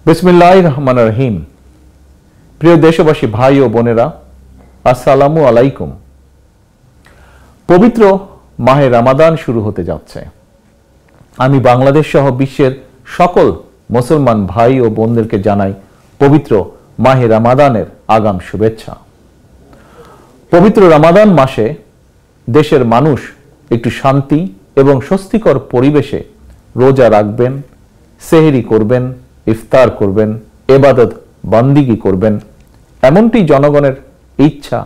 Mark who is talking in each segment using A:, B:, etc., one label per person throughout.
A: বিসমিল্লাহির রহমানির রহিম। প্রিয় দেশবাসী, ভাই ও বোনেরা, আসসালামু আলাইকুম। পবিত্র মাহে রমাদান শুরু হতে যাচ্ছে। আমি বাংলাদেশ সহ বিশ্বের সকল মুসলমান ভাই ও বোনদেরকে জানাই পবিত্র মাহে রমাদানের আগাম শুভেচ্ছা। পবিত্র রমাদান মাসে দেশের মানুষ একটু শান্তি এবং স্বস্তিকর পরিবেশে রোজা রাখবেন, সেহরি করবেন, ইফতার করবেন, ইবাদত বান্দিগি করবেন, এমনটি জনগণের ইচ্ছা,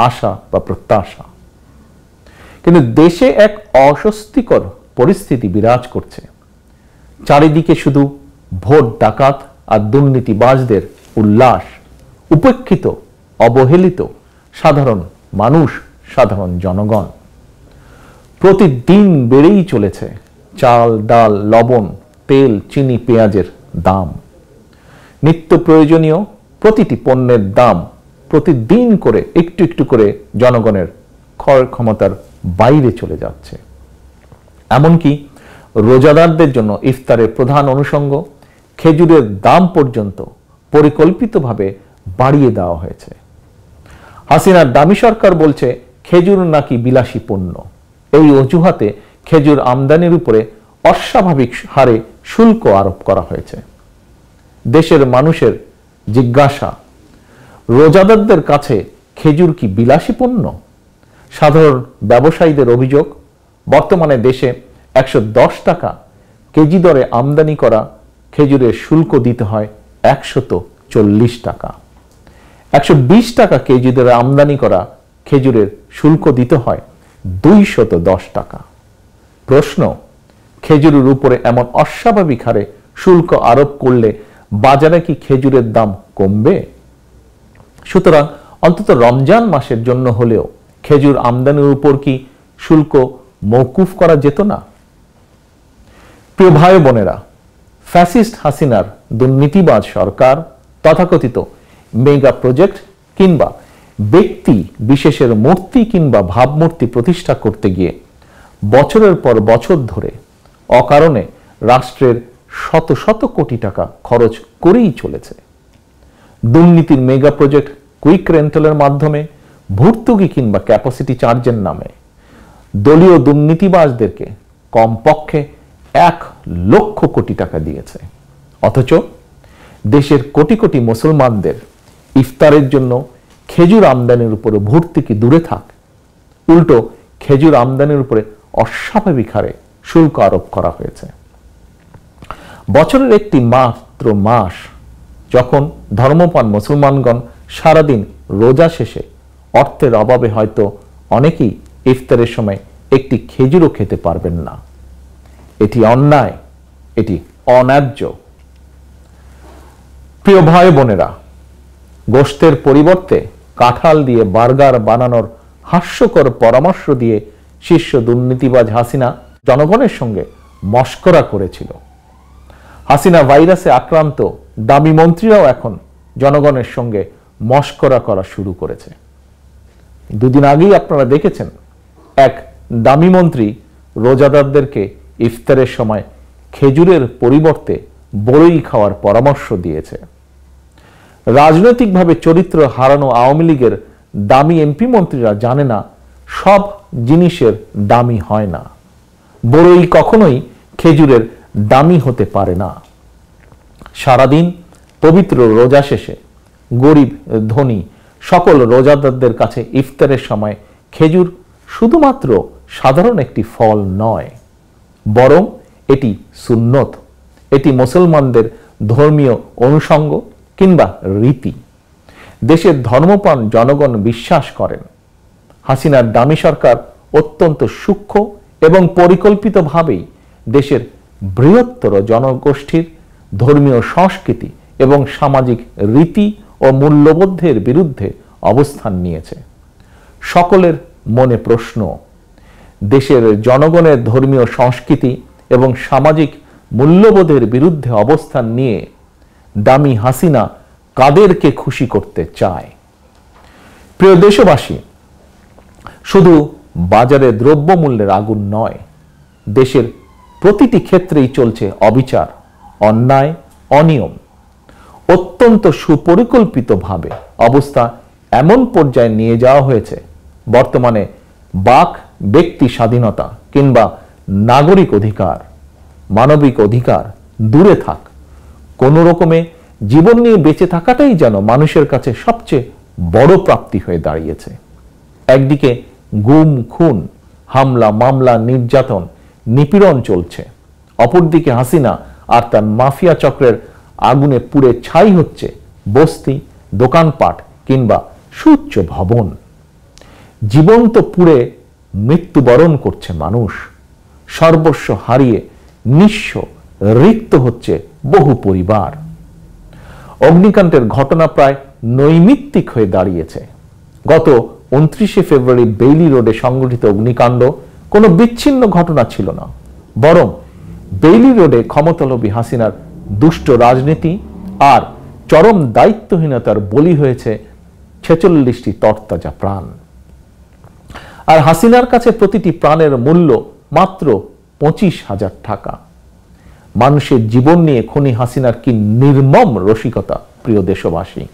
A: আশা বা প্রত্যাশা। কিন্তু দেশে এক অস্বস্তিকর পরিস্থিতি বিরাজ করছে। চারিদিকে শুধু ভোট ডাকাত আর দুর্নীতিবাজদের উল্লাস, উপেক্ষিত অবহেলিত সাধারণ মানুষ, সাধারণ জনগণ। প্রতিদিন বেড়েই চলেছে চাল, ডাল, লবণ, তেল, চিনি, পেঁয়াজের দাম। নিত্য প্রয়োজনীয় প্রতিটি পণ্যের দাম প্রতিদিন করে একটু একটু করে জনগণের ক্রয় ক্ষমতার বাইরে চলে যাচ্ছে। এমনকি রোজাদারদের জন্য ইফতারের প্রধান অনুষঙ্গ খেজুরের দাম পর্যন্ত পরিকল্পিতভাবে বাড়িয়ে দেওয়া হয়েছে। হাসিনার দামি সরকার বলছে খেজুর নাকি বিলাসী পণ্য। এই অজুহাতে খেজুর আমদানির উপরে অস্বাভাবিক হারে শুল্ক আরোপ করা হয়েছে। দেশের মানুষের জিজ্ঞাসা, রোজাদারদের কাছে খেজুর কি বিলাসী পণ্য? সাধারণ ব্যবসায়ীদের অভিযোগ, বর্তমানে দেশে 110 টাকা কেজি দরে আমদানি করা খেজুরের শুল্ক দিতে হয় 140 টাকা। 120 টাকা কেজি দরে আমদানি করা খেজুরের শুল্ক দিতে হয় 210 টাকা। প্রশ্ন, খেজুরের উপরে এমন অস্বাভাবিক হারে শুল্ক আরোপ করলে বাজারে কি খেজুরের দাম কমবে? সুতরাং অন্তত রমজান মাসের জন্য হলেও খেজুর আমদানির উপর কি শুল্ক মওকুফ করা যেত না? প্রিয় ভাই বোনেরা, ফ্যাসিস্ট হাসিনার দুর্নীতিবাজ সরকার তথাকথিত মেগা প্রজেক্ট কিংবা ব্যক্তি বিশেষের মূর্তি কিংবা ভাবমূর্তি প্রতিষ্ঠা করতে গিয়ে বছরের পর বছর ধরে অকারণে রাষ্ট্রের শত শত কোটি টাকা খরচ করেই চলেছে। দুর্নীতির মেগা প্রজেক্ট কুইক রেন্টালের মাধ্যমে ভর্তুকি কিংবা ক্যাপাসিটি চার্জের নামে দলীয় দুর্নীতিবাজদেরকে কমপক্ষে 1 লক্ষ কোটি টাকা দিয়েছে। অথচ দেশের কোটি কোটি মুসলমানদের ইফতারের জন্য খেজুর আমদানির উপরে ভর্তুকি দূরে থাক, উল্টো খেজুর আমদানির উপরে অস্বাভাবিক হারে শুল্ক আরোপ করা হয়েছে। বছরের একটি মাত্র মাস যখন ধর্মপ্রাণ মুসলমানগণ সারাদিন রোজা শেষে অর্থের অভাবে হয়তো অনেকেই ইফতারের সময় একটি খেজুরও খেতে পারবেন না। এটি অন্যায়, এটি অন্যায্য। প্রিয় ভাই বোনেরা, গোশতের পরিবর্তে কাঁঠাল দিয়ে বার্গার বানানোর হাস্যকর পরামর্শ দিয়ে শীর্ষ দুর্নীতিবাজ হাসিনা জনগণের সঙ্গে মশকরা করেছিল। হাসিনা ভাইরাসে আক্রান্ত দামি মন্ত্রীরাও এখন জনগণের সঙ্গে মশকরা করা শুরু করেছে। দুদিন আগেই আপনারা দেখেছেন এক দামি মন্ত্রী রোজাদারদেরকে ইফতারের সময় খেজুরের পরিবর্তে বড়ই খাওয়ার পরামর্শ দিয়েছে। রাজনৈতিকভাবে চরিত্র হারানো আওয়ামী লীগের দামি এমপি মন্ত্রীরা জানে না সব জিনিসের দামি হয় না। বড়ই কখনোই খেজুরের দামি হতে পারে না। সারাদিন পবিত্র রোজা শেষে গরিব ধনী সকল রোজাদারদের কাছে ইফতারের সময় খেজুর শুধুমাত্র সাধারণ একটি ফল নয়, বরং এটি সুন্নত, এটি মুসলমানদের ধর্মীয় অনুষঙ্গ কিংবা রীতি। দেশের ধর্মপ্রাণ জনগণ বিশ্বাস করেন হাসিনার দামি সরকার অত্যন্ত সূক্ষ্ম এবং পরিকল্পিতভাবেই দেশের বৃহত্তর জনগোষ্ঠীর ধর্মীয় সংস্কৃতি এবং সামাজিক রীতি ও মূল্যবোধের বিরুদ্ধে অবস্থান নিয়েছে। সকলের মনে প্রশ্ন, দেশের জনগণের ধর্মীয় সংস্কৃতি এবং সামাজিক মূল্যবোধের বিরুদ্ধে অবস্থান নিয়ে দামি হাসিনা কাদেরকে খুশি করতে চায়? প্রিয় দেশবাসী, শুধু বাজারে দ্রব্যমূল্যের আগুন নয়, দেশের প্রতিটি ক্ষেত্রেই চলছে অবিচার, অন্যায়, অনিয়ম। অত্যন্ত সুপরিকল্পিতভাবে অবস্থা এমন পর্যায়ে নিয়ে যাওয়া হয়েছে, বর্তমানে বাক ব্যক্তি স্বাধীনতা কিংবা নাগরিক অধিকার, মানবিক অধিকার দূরে থাক, কোনো রকমে জীবন নিয়ে বেঁচে থাকাটাই যেন মানুষের কাছে সবচেয়ে বড় প্রাপ্তি হয়ে দাঁড়িয়েছে। একদিকে গুম খুন, হামলা মামলা, নির্যাতন নিপীড়ন চলছে, অপরদিকে হাসিনা আর তার মাফিয়া চক্রের আগুনে পুড়ে ছাই হচ্ছে বস্তি, দোকানপাট কিংবা সুউচ্চ ভবন। জীবন্ত পুড়ে মৃত্যুবরণ করছে মানুষ, সর্বস্ব হারিয়ে নিঃস্ব রিক্ত হচ্ছে বহু পরিবার। অগ্নিকাণ্ডের ঘটনা প্রায় নৈমিত্তিক হয়ে দাঁড়িয়েছে। গত 29শে ফেব্রুয়ারি বেইলি রোডে সংঘটিত অগ্নিকাণ্ড কোনো বিচ্ছিন্ন ঘটনা ছিল না, বরং বেইলি রোডে ক্ষমতালোভী হাসিনার দুষ্ট রাজনীতি আর চরম দায়িত্বহীনতার বলি হয়েছে 46টি তরতাজা প্রাণ। আর হাসিনার কাছে প্রতিটি প্রাণের মূল্য মাত্র 25,000 টাকা। মানুষের জীবন নিয়ে খুনি হাসিনার কি নির্মম রসিকতা, প্রিয় দেশবাসী।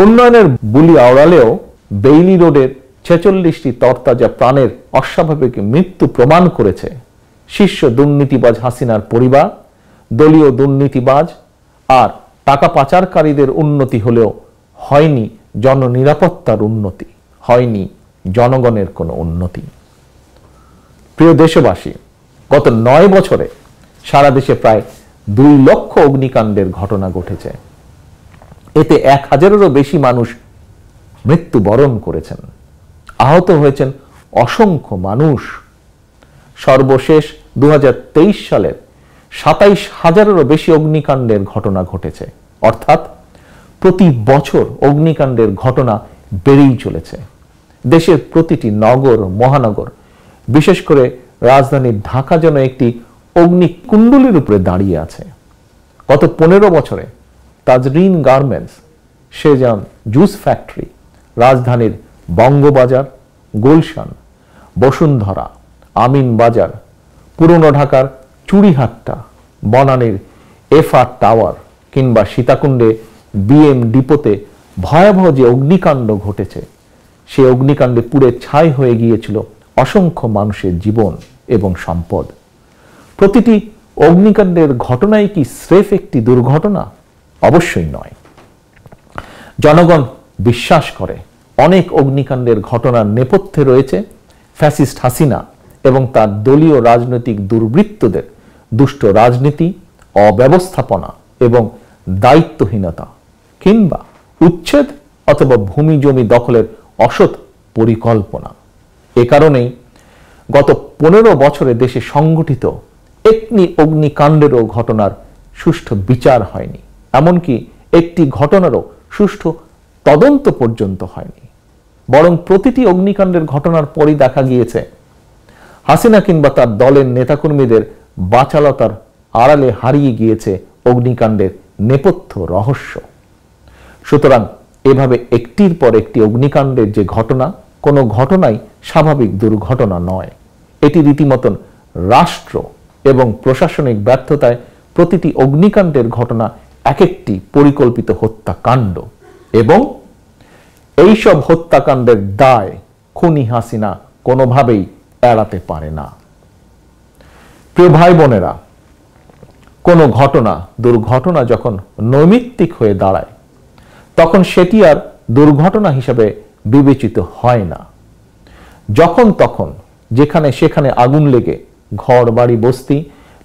A: উন্নয়নের বুলি আওড়ালেও বেইলি রোডের 46টি তরতাজা প্রাণের অস্বাভাবিক মৃত্যু প্রমাণ করেছে শীর্ষ দুর্নীতিবাজ হাসিনার পরিবার, দলীয় দুর্নীতিবাজ আর টাকা পাচারকারীদের উন্নতি হলেও হয়নি জননিরাপত্তার উন্নতি, হয়নি জনগণের কোনো উন্নতি। প্রিয় দেশবাসী, গত 9 বছরে সারা দেশে প্রায় 2 লক্ষ অগ্নিকাণ্ডের ঘটনা ঘটেছে। এতে 1000-এরও বেশি মানুষ মৃত্যুবরণ করেছেন, আহত হয়েছেন অসংখ্য মানুষ। সর্বশেষ 2023 সালের 27,000-এরও বেশি অগ্নিকাণ্ডের ঘটনা ঘটেছে, অর্থাৎ প্রতি বছর অগ্নিকাণ্ডের ঘটনা বেড়েই চলেছে। দেশের প্রতিটি নগর মহানগর, বিশেষ করে রাজধানী ঢাকা যেন একটি অগ্নিকুণ্ডলীর উপরে দাঁড়িয়ে আছে। গত 15 বছরে Tazreen garments, Shezan juice factory, রাজধানীর বঙ্গবাজার, গুলশান, বসুন্ধরা, আমিন বাজার, পুরনো ঢাকার চুড়িহাট্টা, বনানীর এফআর টাওয়ার কিংবা সীতাকুণ্ডে বিএম ডিপোতে ভয়াবহ যে অগ্নিকাণ্ড ঘটেছে, সেই অগ্নিকাণ্ডে পুড়ে ছাই হয়ে গিয়েছিল অসংখ্য মানুষের জীবন এবং সম্পদ। প্রতিটি অগ্নিকাণ্ডের ঘটনাই কি স্রেফ একটি দুর্ঘটনা? অবশ্যই নয়। জনগণ বিশ্বাস করে অনেক অগ্নিকাণ্ডের ঘটনার নেপথ্যে রয়েছে ফ্যাসিস্ট হাসিনা এবং তার দলীয় রাজনৈতিক দুর্বৃত্তদের দুষ্ট রাজনীতি, অব্যবস্থাপনা এবং দায়িত্বহীনতা, কিংবা উচ্ছেদ অথবা ভূমি জমি দখলের অসৎ পরিকল্পনা। এ কারণেই গত 15 বছরে দেশে সংঘটিত একটি অগ্নিকাণ্ডেরও ঘটনার সুষ্ঠু বিচার হয়নি, এমনকি একটি ঘটনারও সুষ্ঠু তদন্ত পর্যন্ত হয়নি। বরং প্রতিটি অগ্নিকাণ্ডের ঘটনার পরই দেখা গিয়েছে হাসিনা কিংবা তার দলের নেতাকর্মীদের বাচালতার আড়ালে হারিয়ে গিয়েছে অগ্নিকাণ্ডের নেপথ্য রহস্য। সুতরাং এভাবে একটির পর একটি অগ্নিকাণ্ডের যে ঘটনা, কোনো ঘটনাই স্বাভাবিক দুর্ঘটনা নয়। এটি রীতিমতন রাষ্ট্র এবং প্রশাসনিক ব্যর্থতায় প্রতিটি অগ্নিকাণ্ডের ঘটনা এক একটি পরিকল্পিত হত্যাকাণ্ড, এবং এইসব হত্যাকাণ্ডের দায় খুনি হাসিনা কোনোভাবেই এড়াতে পারে না। প্রিয় ভাই বোনেরা, কোনো ঘটনা, দুর্ঘটনা যখন নৈমিত্তিক হয়ে দাঁড়ায়, তখন সেটি আর দুর্ঘটনা হিসাবে বিবেচিত হয় না। যখন তখন যেখানে সেখানে আগুন লেগে ঘর বাড়ি বস্তি,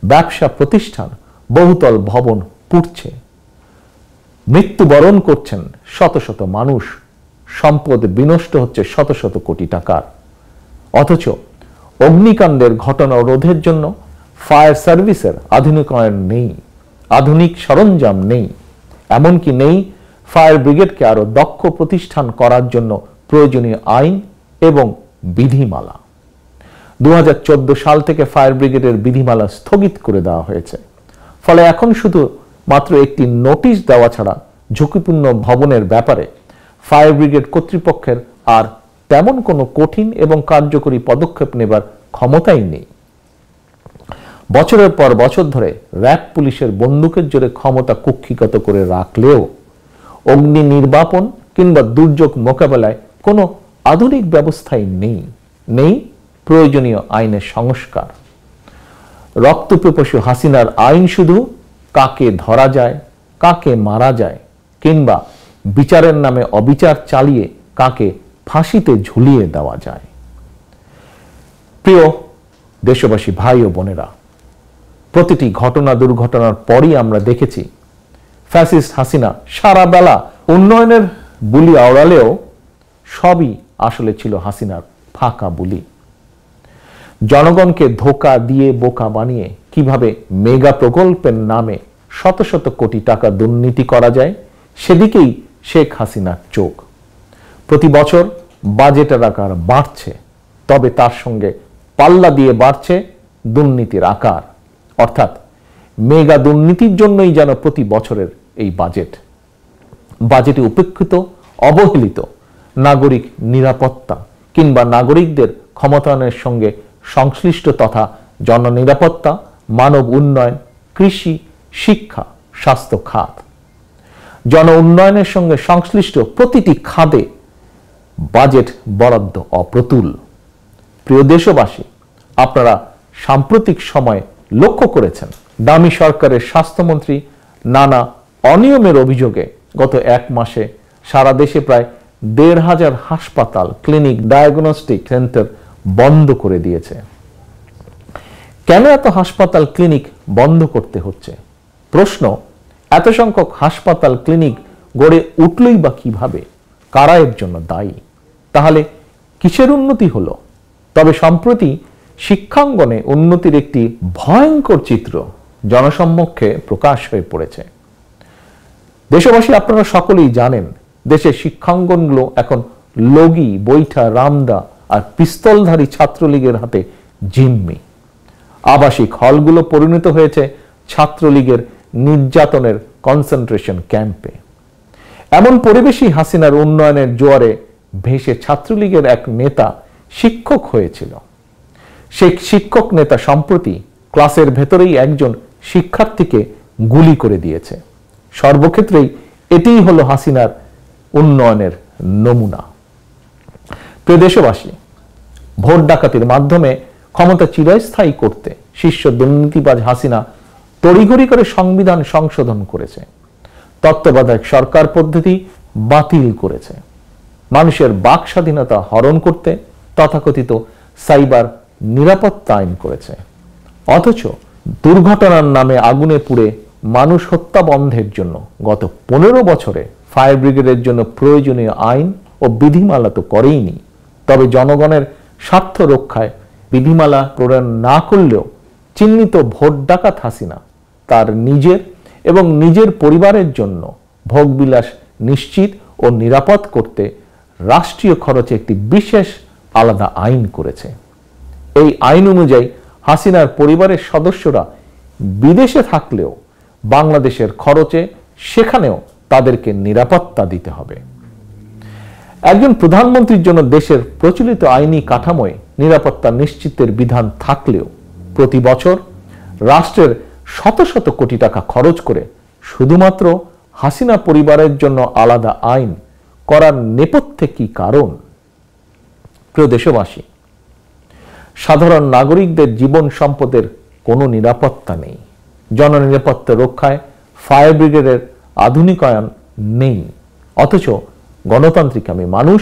A: ব্যবসা প্রতিষ্ঠান, বহুতল ভবন পুড়ছে, মৃত্যুবরণ করছেন শত শত মানুষ, সম্পদ বিনষ্ট হচ্ছে শত শত কোটি টাকার, অথচ অগ্নিকাণ্ডের ঘটনা রোধের জন্য ফায়ার সার্ভিসের আধুনিকায়ন নেই, আধুনিক সরঞ্জাম নেই, এমনকি নেই ফায়ার ব্রিগেডকে আরো দক্ষ প্রতিষ্ঠান করার জন্য প্রয়োজনীয় আইন এবং বিধিমালা। 2014 সাল থেকে ফায়ার ব্রিগেডের বিধিমালা স্থগিত করে দেওয়া হয়েছে। ফলে এখন শুধু মাত্র একটি নোটিশ দেওয়া ছাড়া ঝুঁকিপূর্ণ ভবনের ব্যাপারে ফায়ার ব্রিগেড কর্তৃপক্ষের আর তেমন কোনো কঠিন এবং কার্যকরী পদক্ষেপ নেবার ক্ষমতাই নেই। বছরের পর বছর ধরে র্যাব পুলিশের বন্দুকের জোরে ক্ষমতা কুক্ষিগত করে রাখলেও অগ্নি নির্বাপন কিংবা দুর্যোগ মোকাবেলায় কোনো আধুনিক ব্যবস্থাই নেই প্রয়োজনীয় আইনের সংস্কার। রক্তপিপাসু হাসিনার আইন শুধু কাকে ধরা যায়, কাকে মারা যায় কিংবা বিচারের নামে অবিচার চালিয়ে কাকে ফাঁসিতে ঝুলিয়ে দেওয়া যায়। প্রিয় দেশবাসী ভাই ও বোনেরা, প্রতিটি ঘটনা দুর্ঘটনার পরই আমরা দেখেছি ফ্যাসিস্ট হাসিনা সারা বেলা উন্নয়নের বুলি আওড়ালেও সবই আসলে ছিল হাসিনার ফাঁকা বুলি। জনগণকে ধোঁকা দিয়ে বোকা বানিয়ে কিভাবে মেগা প্রকল্পের নামে শত শত কোটি টাকা দুর্নীতি করা যায় সেদিকেই শেখ হাসিনার চোখ। প্রতি বছর বাজেটের আকার বাড়ছে, তবে তার সঙ্গে পাল্লা দিয়ে বাড়ছে দুর্নীতির আকার। অর্থাৎ মেগা দুর্নীতির জন্যই যেন প্রতি বছরের এই বাজেটে উপেক্ষিত, অবহেলিত নাগরিক নিরাপত্তা কিংবা নাগরিকদের ক্ষমতায়নের সঙ্গে সংশ্লিষ্ট তথা জননিরাপত্তা, মানব উন্নয়ন, কৃষি, শিক্ষা, স্বাস্থ্য খাত, জন উন্নয়নের সঙ্গে সংশ্লিষ্ট প্রতিটি খাতে বাজেট বরাদ্দ অপ্রতুল। প্রিয় দেশবাসী, আপনারা সাম্প্রতিক সময়ে লক্ষ্য করেছেন দামি সরকারের স্বাস্থ্যমন্ত্রী নানা অনিয়মের অভিযোগে গত এক মাসে সারা দেশে প্রায় ১৫০০ হাসপাতাল, ক্লিনিক, ডায়াগনস্টিক সেন্টার বন্ধ করে দিয়েছে। কেন এত হাসপাতাল, ক্লিনিক বন্ধ করতে হচ্ছে? প্রশ্ন, এত সংখ্যক হাসপাতাল, ক্লিনিক গড়ে উঠলই বা কিভাবে? কারা এর জন্য দায়ী? তাহলে কিসের উন্নতি হলো? তবে সম্প্রতি শিক্ষাঙ্গনে উন্নতির একটি ভয়ঙ্কর চিত্র জনসম্মুখে প্রকাশ হয়ে পড়েছে। দেশবাসী, আপনারা সকলেই জানেন দেশের শিক্ষাঙ্গনগুলো এখন লগি, বৈঠা, রামদা আর পিস্তলধারী ছাত্রলীগের হাতে জিম্মি। আবাসিক হলগুলো পরিণত হয়েছে ছাত্রলীগের নির্যাতনের কনসেন্ট্রেশন ক্যাম্পে। এমন পরিবেশই হাসিনার উন্নয়নের জোয়ারে ভেসে ছাত্রলীগের এক নেতা শিক্ষক হয়েছিল। সেই শিক্ষক নেতা সম্প্রতি ক্লাসের ভেতরেই একজন শিক্ষার্থীকে গুলি করে দিয়েছে। সর্বক্ষেত্রেই এটিই হলো হাসিনার উন্নয়নের নমুনা। প্রিয় দেশবাসী, ভোট ডাকাতির মাধ্যমে ক্ষমতা চিরস্থায়ী করতে শীর্ষ দুর্নীতিবাজ হাসিনা তড়িঘড়ি করে সংবিধান সংশোধন করেছে, তত্ত্বাবধায়ক সরকার পদ্ধতি বাতিল করেছে, মানুষের বাক স্বাধীনতা হরণ করতে তথাকথিত সাইবার নিরাপত্তা আইন করেছে। অথচ দুর্ঘটনার নামে আগুনে পুড়ে মানুষ হত্যা বন্ধের জন্য গত 15 বছরে ফায়ার ব্রিগেডের জন্য প্রয়োজনীয় আইন ও বিধিমালা তো করেইনি। তবে জনগণের স্বার্থ রক্ষায় বিধিমালা প্রণয়ন না করলেও চিহ্নিত ভোট ডাকাত হাসিনা তার নিজের এবং নিজের পরিবারের জন্য ভোগবিলাস নিশ্চিত ও নিরাপদ করতে রাষ্ট্রীয় খরচে একটি বিশেষ আলাদা আইন করেছে। এই আইন অনুযায়ী হাসিনার পরিবারের সদস্যরা বিদেশে থাকলেও বাংলাদেশের খরচে সেখানেও তাদেরকে নিরাপত্তা দিতে হবে। একজন প্রধানমন্ত্রীর জন্য দেশের প্রচলিত আইনি কাঠামোয় নিরাপত্তা নিশ্চিতের বিধান থাকলেও প্রতি বছর রাষ্ট্রের শত শত কোটি টাকা খরচ করে শুধুমাত্র হাসিনা পরিবারের জন্য আলাদা আইন করার নেপথ্যে কি কারণ? প্রিয় দেশবাসী, সাধারণ নাগরিকদের জীবন সম্পদের কোনো নিরাপত্তা নেই। জননিরাপত্তা রক্ষায় ফায়ার ব্রিগেডের আধুনিকায়ন নেই। অথচ গণতান্ত্রিকামী মানুষ,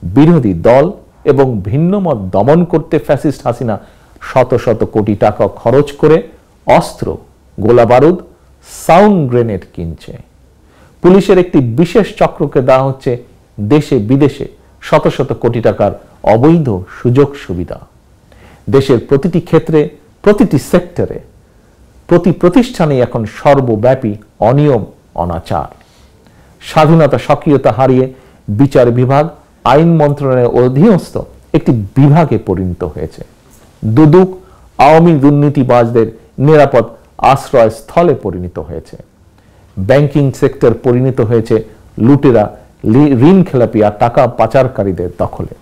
A: বিরোধী দল এবং ভিন্নমত দমন করতে ফ্যাসিস্ট হাসিনা শত শত কোটি টাকা খরচ করে অস্ত্র, গোলাবারুদ, সাউন্ড গ্রেনেড কিনছে। পুলিশের একটি বিশেষ চক্রকে দেওয়া হচ্ছে দেশে বিদেশে শত শত কোটি টাকার অবৈধ সুযোগ সুবিধা। দেশের প্রতিটি ক্ষেত্রে, প্রতিটি সেক্টরে, প্রতি প্রতিষ্ঠানে এখন সর্বব্যাপী অনিয়ম, অনাচার। স্বাধীনতা, স্বকীয়তা হারিয়ে বিচার বিভাগ আইন মন্ত্রণালয়ের অধীনস্থ একটি বিভাগে পরিণত হয়েছে। দুদক আওয়ামী দুর্নীতিবাজদের নিরাপদ আশ্রয় স্থলে পরিণত হয়েছে। ব্যাংকিং সেক্টর পরিণত হয়েছে লুটেরা, ঋণ খেলাপি আর টাকা পাচারকারীদের দখলে।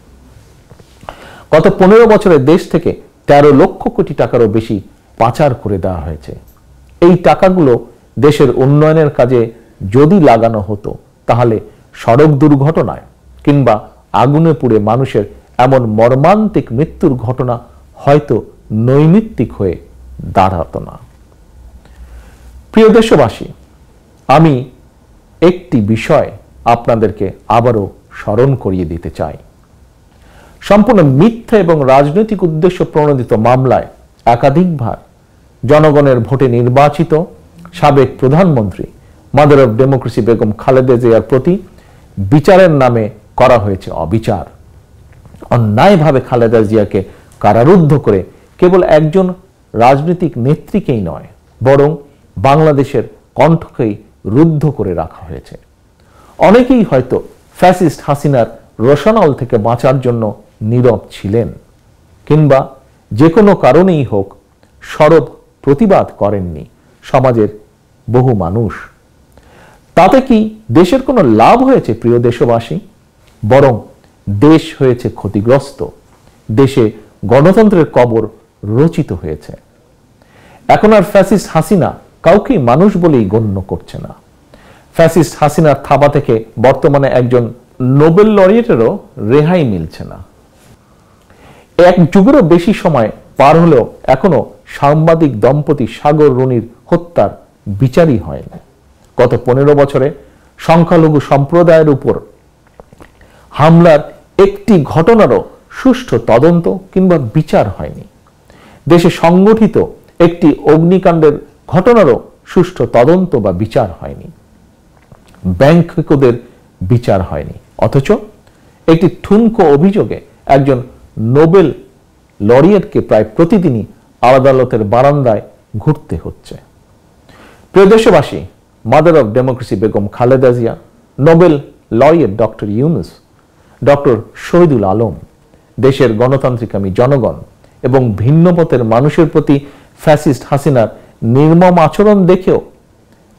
A: গত 15 বছরে দেশ থেকে 13 লক্ষ কোটি টাকারও বেশি পাচার করে দেওয়া হয়েছে। এই টাকাগুলো দেশের উন্নয়নের কাজে যদি লাগানো হতো তাহলে সড়ক দুর্ঘটনায় কিংবা আগুনে পুড়ে মানুষের এমন মর্মান্তিক মৃত্যুর ঘটনা হয়তো নৈমিত্তিক হয়ে দাঁড়াতো না। প্রিয় দেশবাসী, আমি একটি বিষয় আপনাদেরকে আবারও স্মরণ করিয়ে দিতে চাই। সম্পূর্ণ মিথ্যা এবং রাজনৈতিক উদ্দেশ্য প্রণোদিত মামলায় একাধিকবার জনগণের ভোটে নির্বাচিত সাবেক প্রধানমন্ত্রী mother of democracy Begum Khaleda জিয়ার প্রতি বিচারের নামে করা হয়েছে অবিচার। অন্যায়ভাবে খালেদা জিয়াকে কারারুদ্ধ করে কেবল একজন রাজনৈতিক নেত্রীকেই নয়, বরং বাংলাদেশের কণ্ঠকেই রুদ্ধ করে রাখা হয়েছে। অনেকেই হয়তো ফ্যাসিস্ট হাসিনার রোশানল থেকে বাঁচার জন্য নীরব ছিলেন, কিংবা যে কোনো কারণেই হোক সরব প্রতিবাদ করেননি সমাজের বহু মানুষ। তাতে কি দেশের কোনো লাভ হয়েছে প্রিয় দেশবাসী? বরং দেশ হয়েছে ক্ষতিগ্রস্ত, দেশে গণতন্ত্রের কবর রচিত হয়েছে। এখন আর ফ্যাসিস্ট হাসিনা কাউকেই মানুষ বলেই গণ্য করছে না। ফ্যাসিস্ট হাসিনার থাবা থেকে বর্তমানে একজন নোবেল লরিয়েটেরও রেহাই মিলছে না। এক যুগেরও বেশি সময় পার হলেও এখনো সাংবাদিক দম্পতি সাগর রুনির হত্যার বিচারই হয়নি। গত 15 বছরে সংখ্যালঘু সম্প্রদায়ের উপর হামলার একটি ঘটনারও সুষ্ঠু তদন্ত কিংবা বিচার হয়নি। দেশে সংগঠিত একটি অগ্নিকাণ্ডের ঘটনারও সুষ্ঠু তদন্ত বা বিচার হয়নি। ব্যাংকদের বিচার হয়নি, অথচ একটি ঠুনকো অভিযোগে একজন নোবেল লরিয়েটকে প্রায় প্রতিদিনই আদালতের বারান্দায় ঘুরতে হচ্ছে। প্রিয় দেশবাসী, mother of democracy Begum Khaleda Zia, Nobel laureate doctor Yunus, doctor Shahidul Alam, দেশের গণতান্ত্রিকামী জনগণ এবং ভিন্নমতের মানুষের প্রতি ফ্যাসিস্ট হাসিনার নির্মম আচরণ দেখেও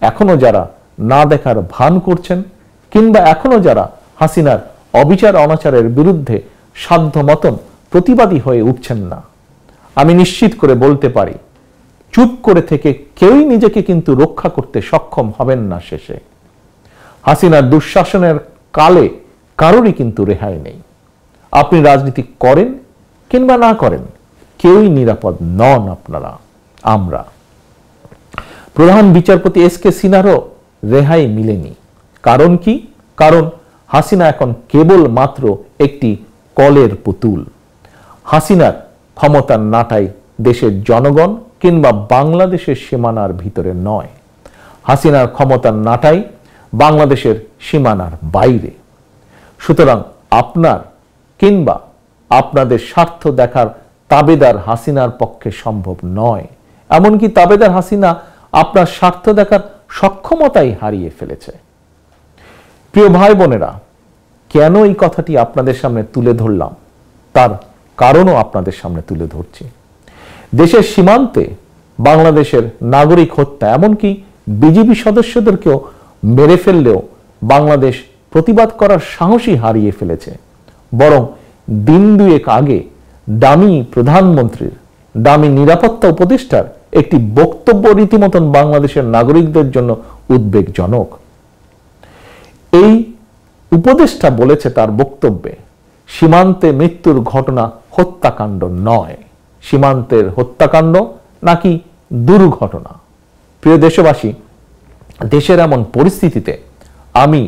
A: এখনো যারা না দেখার ভান করছেন, কিংবা এখনো যারা হাসিনার অবিচার অনাচারের বিরুদ্ধে সাধ্য মতন প্রতিবাদী হয়ে উঠছেন না, আমি নিশ্চিত করে বলতে পারি চুপ করে থেকে কেউই নিজেকে কিন্তু রক্ষা করতে সক্ষম হবেন না। শেষে হাসিনার দুঃশাসনের কালে কারোরই কিন্তু রেহাই নেই। আপনি রাজনীতি করেন কিংবা না করেন, কেউই নিরাপদ নন আপনারা, আমরা। প্রধান বিচারপতি এস.কে. সিনহারও রেহাই মিলেনি। কারণ কি? কারণ হাসিনা এখন কেবল মাত্র একটি কলের পুতুল। হাসিনার ক্ষমতার নাটাই দেশের জনগণ কিংবা বাংলাদেশের সীমানার ভিতরে নয়। হাসিনার ক্ষমতার নাটাই বাংলাদেশের সীমানার বাইরে। সুতরাং আপনার কিংবা আপনাদের স্বার্থ দেখার তাবেদার হাসিনার পক্ষে সম্ভব নয়। এমনকি তাবেদার হাসিনা আপনার স্বার্থ দেখার সক্ষমতাই হারিয়ে ফেলেছে। প্রিয় ভাই বোনেরা, কেন এই কথাটি আপনাদের সামনে তুলে ধরলাম তার কারণও আপনাদের সামনে তুলে ধরছি। দেশের সীমান্তে বাংলাদেশের নাগরিক হত্যা, এমনকি বিজিবি সদস্যদেরকেও মেরে ফেললেও বাংলাদেশ প্রতিবাদ করার সাহসই হারিয়ে ফেলেছে। বরং দিন দুয়েক আগে ডামি প্রধানমন্ত্রীর, ডামি নিরাপত্তা উপদেষ্টার একটি বক্তব্য রীতিমতন বাংলাদেশের নাগরিকদের জন্য উদ্বেগজনক। এই উপদেষ্টা বলেছে তার বক্তব্যে, সীমান্তে মৃত্যুর ঘটনা হত্যাকাণ্ড নয়, সীমান্তের হত্যাকাণ্ড নাকি দুর্ঘটনা। প্রিয় দেশবাসী, দেশের এমন পরিস্থিতিতে আমি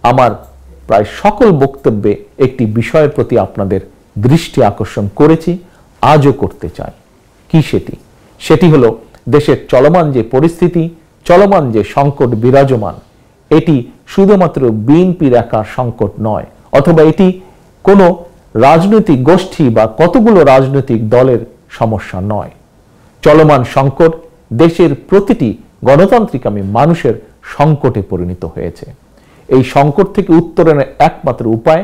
A: আমার প্রায় সকল বক্তব্যে একটি বিষয়ের প্রতি আপনাদের দৃষ্টি আকর্ষণ করেছি, আজও করতে চাই। কি সেটি? সেটি হলো দেশের চলমান যে পরিস্থিতি, চলমান যে সংকট বিরাজমান, এটি শুধুমাত্র বিএনপির একার সংকট নয়, অথবা এটি কোনো রাজনৈতিক গোষ্ঠী বা কতগুলো রাজনৈতিক দলের সমস্যা নয়। চলমান সংকট দেশের প্রতিটি গণতান্ত্রিকামী মানুষের সংকটে পরিণত হয়েছে। এই সংকট থেকে উত্তরণের একমাত্র উপায়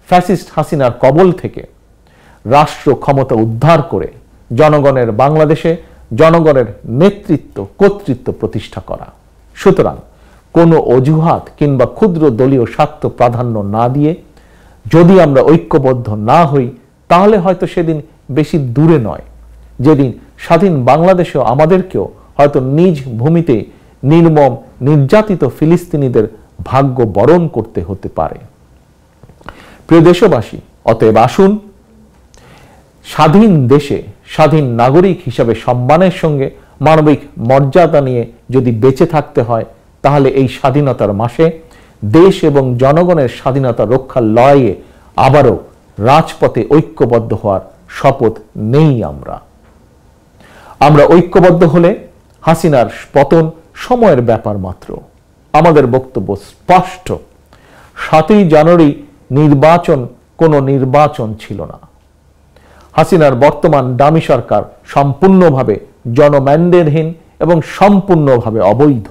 A: ফ্যাসিস্ট হাসিনার কবল থেকে রাষ্ট্র ক্ষমতা উদ্ধার করে জনগণের বাংলাদেশে জনগণের নেতৃত্ব কর্তৃত্ব প্রতিষ্ঠা করা। সুতরাং কোনো অজুহাত কিংবা ক্ষুদ্র দলীয় স্বার্থ প্রাধান্য না দিয়ে যদি আমরা ঐক্যবদ্ধ না হই, তাহলে হয়তো সেদিন বেশি দূরে নয় যেদিন স্বাধীন বাংলাদেশেও আমাদেরকেও হয়তো নিজ ভূমিতে নির্মম নির্যাতিত ফিলিস্তিনিদের ভাগ্য বরণ করতে হতে পারে। প্রিয় দেশবাসী, অতএব আসুন স্বাধীন দেশে স্বাধীন নাগরিক হিসাবে সম্মানের সঙ্গে মানবিক মর্যাদা নিয়ে যদি বেঁচে থাকতে হয়, তাহলে এই স্বাধীনতার মাসে দেশ এবং জনগণের স্বাধীনতা রক্ষার লড়াইয়ে আবারও রাজপথে ঐক্যবদ্ধ হওয়ার শপথ নেই। আমরা ঐক্যবদ্ধ হলে হাসিনার পতন সময়ের ব্যাপার মাত্র। আমাদের বক্তব্য স্পষ্ট, 7ই জানুয়ারি নির্বাচন কোনো নির্বাচন ছিল না। হাসিনার বর্তমান ডামি সরকার সম্পূর্ণভাবে জনম্যান্ডেটহীন এবং সম্পূর্ণভাবে অবৈধ।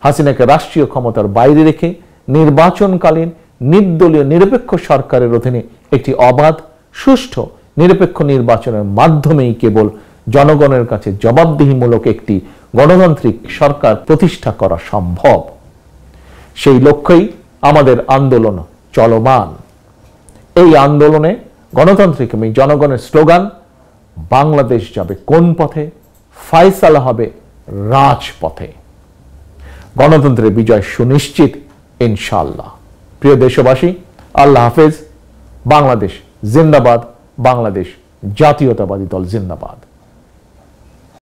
A: হাসিনাকে রাষ্ট্রীয় ক্ষমতার বাইরে রেখে নির্বাচনকালীন নির্দলীয় নিরপেক্ষ সরকারের অধীনে একটি অবাধ, সুষ্ঠু, নিরপেক্ষ নির্বাচনের মাধ্যমেই কেবল জনগণের কাছে জবাবদিহিমূলক একটি গণতান্ত্রিক সরকার প্রতিষ্ঠা করা সম্ভব। সেই লক্ষ্যেই আমাদের আন্দোলন চলমান। এই আন্দোলনে গণতান্ত্রিক এবং জনগণের স্লোগান, বাংলাদেশ যাবে কোন পথে, ফায়সালা হবে রাজপথে। গণতন্ত্রের বিজয় সুনিশ্চিত ইনশাআল্লাহ। প্রিয় দেশবাসী, আল্লাহ হাফেজ। বাংলাদেশ জিন্দাবাদ। বাংলাদেশ জাতীয়তাবাদী দল জিন্দাবাদ।